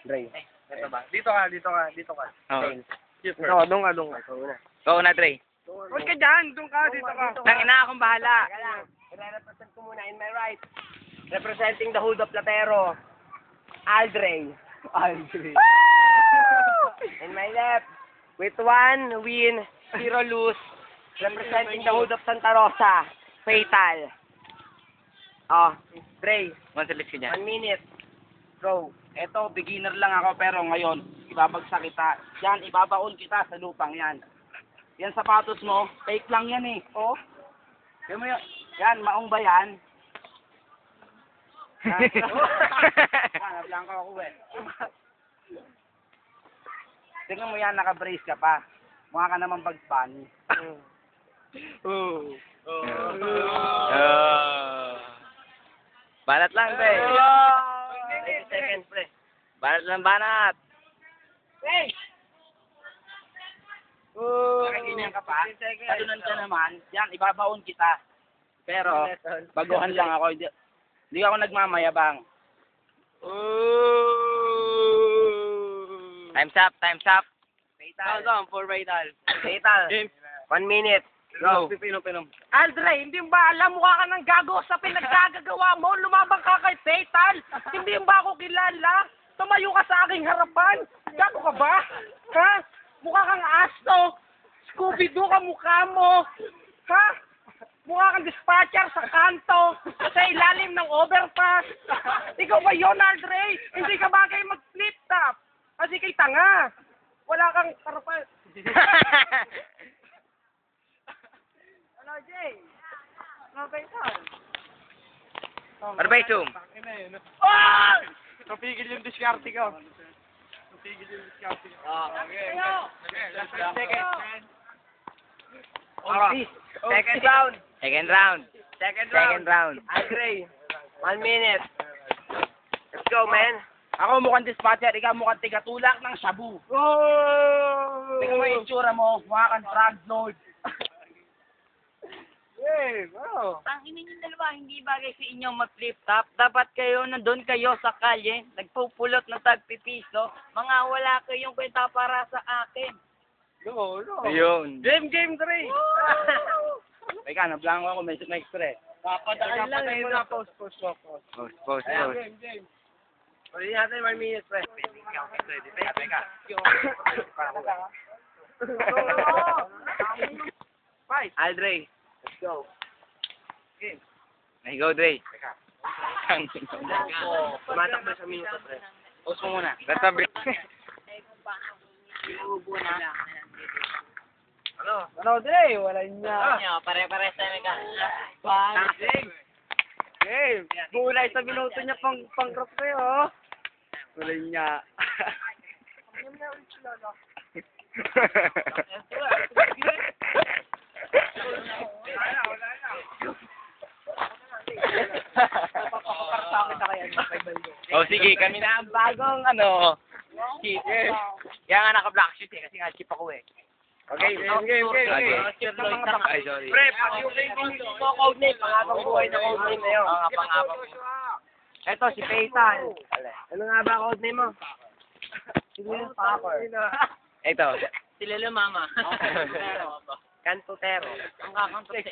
Dre. Ito ba? Dito ka. Oh. Ito, doon ka. Go na, Dre. Huwag ka dyan, doon ka, dito ka. Tangina akong bahala. Teka lang. I-represent ko muna in my right. Representing the Hood of Platero. Aldre. In my left. With 1 win, 0 lose. Representing the Hood of Santa Rosa. Fatal. Oh, Dre. Mansalit ka dyan. 1 minute. Go. Eto, beginner lang ako, pero ngayon, ibabagsak kita. Yan, ibabaon kita sa lupang yan. Yan sapatos mo, fake lang yan eh. Oh. Yan mo yan. Yan, maong ba yan? Nablanko ako eh. Tingnan mo yan, naka-brace ka pa. Mukha ka naman Bugs Bunny. Balat lang, Dre. 30 seconds, pre. Balat lang, banat. Nakaganyan ka pa. Talunan ka naman. Yan, ibabaon kita. Pero, baguhan lang ako. Hindi ako nagmamayabang. Time's up, time's up. Fatal. For Vital. Fatal. 1 minute. Go. Pinom. Aldre, hindi mo ba alam mukha ka ng gago sa pinaggagawa mo? Lumabang ka kay Fatal. Hindi mo ba ako kilala? Tumayo ka sa aking harapan. Gago ka ba? Ha? Mukha kang asto. Scooby-Doo ka mukha mo. Ha? Mukha kang dispatcher sa kanto. Sa ilalim ng overpass. Ikaw ba yun, Aldre? Hindi ka bagay mag-flip top. Kasi kay tanga. Wala kang harapan. Ano, Jay? Ano ba ito? Arbaitum. Oh! Napigil yung diskarte ko. Second round. Second round. Second round. Aldre. 1 minute. Let's go, man. Ako mukhang dispatcher, ikaw mukhang tigatulak ng shabu. Tingnan mo yung itsura mo, mukha kang drug lord. Tangina niyo dalawa, hindi bagay sa inyo mag-flip top. Dapat kayo nandun kayo sa kalye, nagpupulot ng tagpipiso. Mga wala kayong kwenta para sa akin. Ayun. Game, Dre. Teka, nablanko ako, may extra eh. Papadaan lang eh. Post. Game. Ulit natin 1 minute, pre. Teka. Aldre. Let's go. Ay, go, Dre. Tumatakbo sa minuto, pre. Post mo muna. Basta break. Ano, Dre? Wala niya. Pare-pare sa Game. Bulay sa minuto niya pang-crop kayo, oh. Wala niya. Oh, sige, kami na ang bagong cheat. Kaya nga naka-black sheet eh, kasi nga chip ako eh. Okay, game. Ay, sorry. Pre, pag yung codename, pangabang buhay na codename na yun. Mga pangabang mo. Eto, si Peyton. Ano nga ba codename mo? Siguro Packer. Ito. Sila mama. Cantutero. Ang kakantok sa